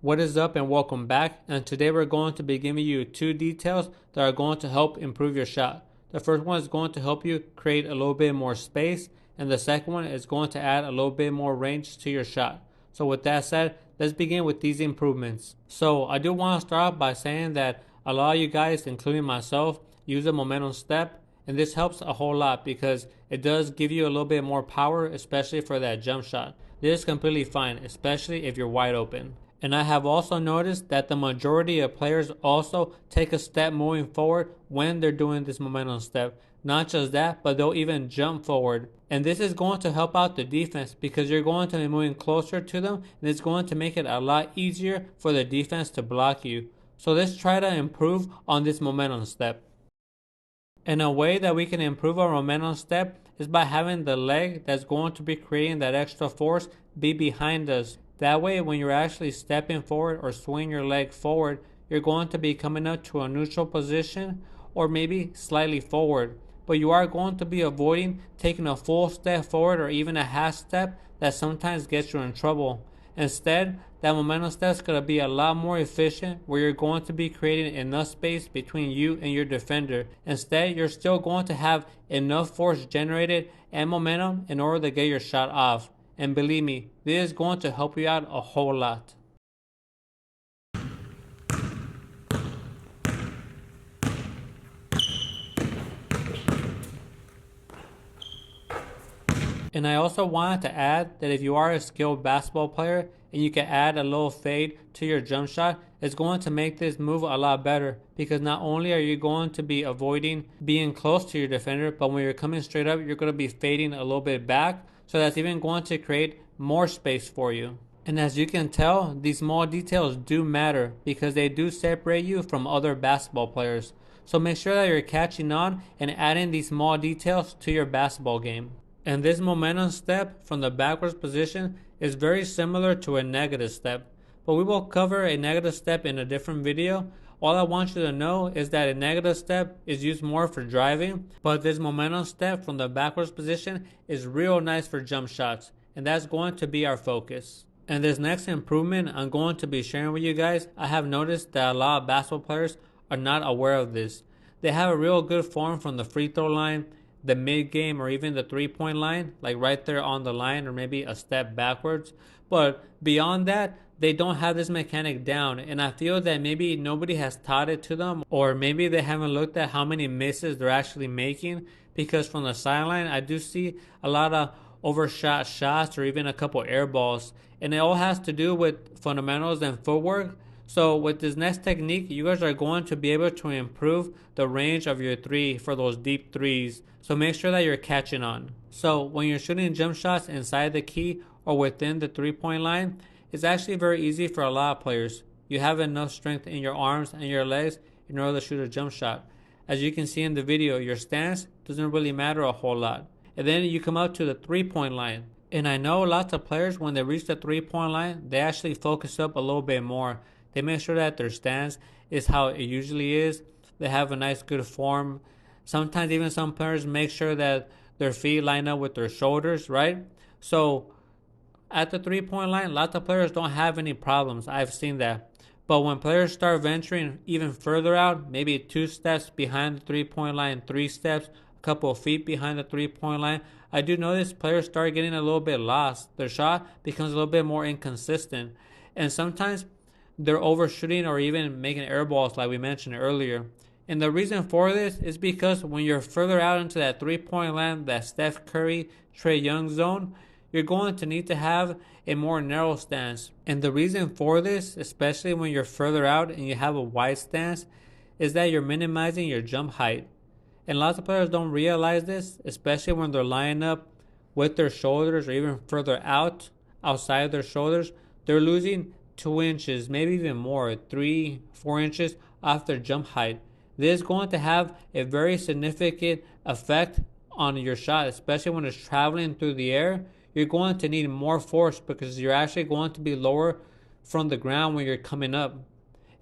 What is up and welcome back, and today we're going to be giving you 2 details that are going to help improve your shot. The first one is going to help you create a little bit more space, and the second one is going to add a little bit more range to your shot. So with that said, let's begin with these improvements. So I do want to start off by saying that a lot of you guys, including myself, use a momentum step, and this helps a whole lot because it does give you a little bit more power, especially for that jump shot. This is completely fine, especially if you're wide open. And I have also noticed that the majority of players also take a step moving forward when they're doing this momentum step. Not just that, but they'll even jump forward. And this is going to help out the defense because you're going to be moving closer to them, and it's going to make it a lot easier for the defense to block you. So let's try to improve on this momentum step. And a way that we can improve our momentum step is by having the leg that's going to be creating that extra force be behind us. That way, when you're actually stepping forward or swinging your leg forward, you're going to be coming up to a neutral position or maybe slightly forward. But you are going to be avoiding taking a full step forward or even a half step that sometimes gets you in trouble. Instead, that momentum step is going to be a lot more efficient where you're going to be creating enough space between you and your defender. Instead, you're still going to have enough force generated and momentum in order to get your shot off. And believe me, this is going to help you out a whole lot. And I also wanted to add that if you are a skilled basketball player and you can add a little fade to your jump shot, it's going to make this move a lot better because not only are you going to be avoiding being close to your defender, but when you're coming straight up, you're going to be fading a little bit back. So that's even going to create more space for you. And as you can tell, these small details do matter because they do separate you from other basketball players. So make sure that you're catching on and adding these small details to your basketball game. And this momentum step from the backwards position is very similar to a negative step. But we will cover a negative step in a different video. All I want you to know is that a negative step is used more for driving, but this momentum step from the backwards position is real nice for jump shots, and that's going to be our focus. And this next improvement I'm going to be sharing with you guys, I have noticed that a lot of basketball players are not aware of this. They have a real good form from the free throw line, the mid game, or even the 3-point line, like right there on the line or maybe a step backwards. But beyond that, they don't have this mechanic down, and I feel that maybe nobody has taught it to them, or maybe they haven't looked at how many misses they're actually making, because from the sideline I do see a lot of overshot shots or even a couple air balls, and it all has to do with fundamentals and footwork. So with this next technique, you guys are going to be able to improve the range of your three for those deep threes. So make sure that you're catching on. So when you're shooting jump shots inside the key or within the 3-point line, it's actually very easy for a lot of players. You have enough strength in your arms and your legs in order to shoot a jump shot. As you can see in the video, your stance doesn't really matter a whole lot. And then you come up to the 3-point line. And I know lots of players, when they reach the 3-point line, they actually focus up a little bit more. They make sure that their stance is how it usually is. They have a nice good form. Sometimes even some players make sure that their feet line up with their shoulders, right? So at the 3-point line, lots of players don't have any problems. I've seen that. But when players start venturing even further out, maybe 2 steps behind the 3-point line, 3 steps, a couple of feet behind the 3-point line, I do notice players start getting a little bit lost. Their shot becomes a little bit more inconsistent. And sometimes they're overshooting or even making air balls like we mentioned earlier. And the reason for this is because when you're further out into that 3-point line, that Steph Curry, Trae Young zone, you're going to need to have a more narrow stance. And the reason for this, especially when you're further out and you have a wide stance, is that you're minimizing your jump height. And lots of players don't realize this, especially when they're lining up with their shoulders or even further out, outside their shoulders. They're losing 2 inches, maybe even more, 3-4 inches off their jump height. This is going to have a very significant effect on your shot, especially when it's traveling through the air. You're going to need more force because you're actually going to be lower from the ground when you're coming up.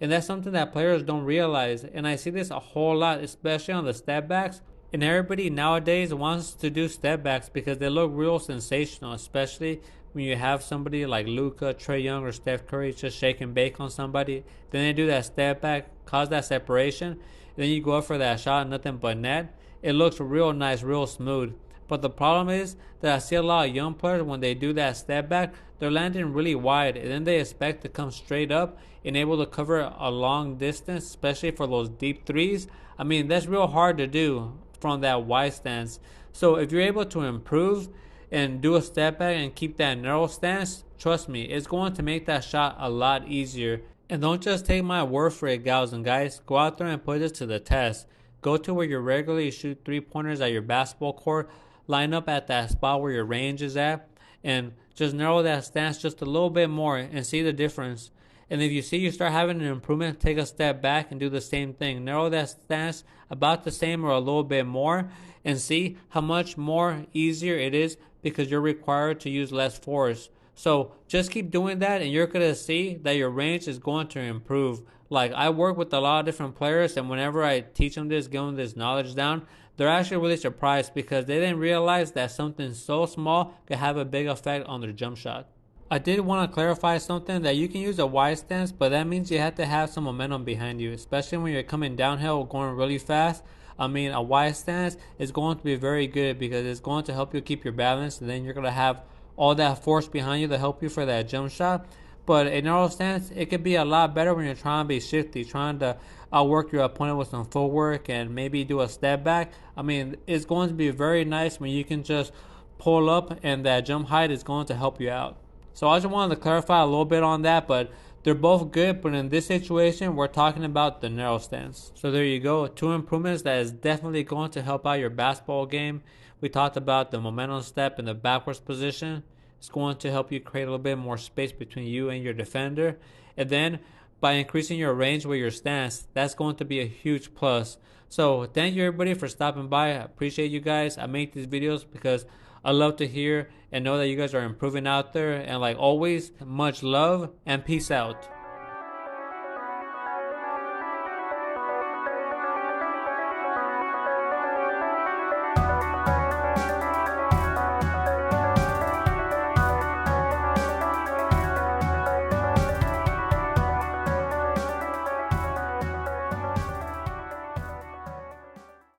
And that's something that players don't realize. And I see this a whole lot, especially on the step backs. And everybody nowadays wants to do step backs because they look real sensational, especially when you have somebody like Luka, Trae Young, or Steph Curry just shake and bake on somebody, then they do that step back, cause that separation, and then you go up for that shot, nothing but net. It looks real nice, real smooth. But the problem is that I see a lot of young players when they do that step back, they're landing really wide, and then they expect to come straight up and able to cover a long distance, especially for those deep threes. I mean, that's real hard to do from that wide stance. So if you're able to improve and do a step back and keep that narrow stance, trust me, it's going to make that shot a lot easier. And don't just take my word for it, gals and guys. Go out there and put this to the test. Go to where you regularly shoot 3-pointers at your basketball court. Line up at that spot where your range is at. And just narrow that stance just a little bit more and see the difference. And if you see you start having an improvement, take a step back and do the same thing. Narrow that stance about the same or a little bit more and see how much more easier it is because you're required to use less force. So just keep doing that and you're going to see that your range is going to improve. Like, I work with a lot of different players, and whenever I teach them this, give them this knowledge down, they're actually really surprised because they didn't realize that something so small could have a big effect on their jump shot. I did want to clarify something, that you can use a wide stance, but that means you have to have some momentum behind you, especially when you're coming downhill or going really fast. I mean, a wide stance is going to be very good because it's going to help you keep your balance, and then you're going to have all that force behind you to help you for that jump shot. But a narrow stance, it could be a lot better when you're trying to be shifty, trying to outwork your opponent with some footwork and maybe do a step back. I mean, it's going to be very nice when you can just pull up and that jump height is going to help you out. So I just wanted to clarify a little bit on that, but they're both good, but in this situation, we're talking about the narrow stance. So there you go, 2 improvements that is definitely going to help out your basketball game. We talked about the momentum step and the backwards position. It's going to help you create a little bit more space between you and your defender. And then by increasing your range with your stance, that's going to be a huge plus. So thank you everybody for stopping by. I appreciate you guys. I make these videos because I love to hear and know that you guys are improving out there. And like always, much love and peace out.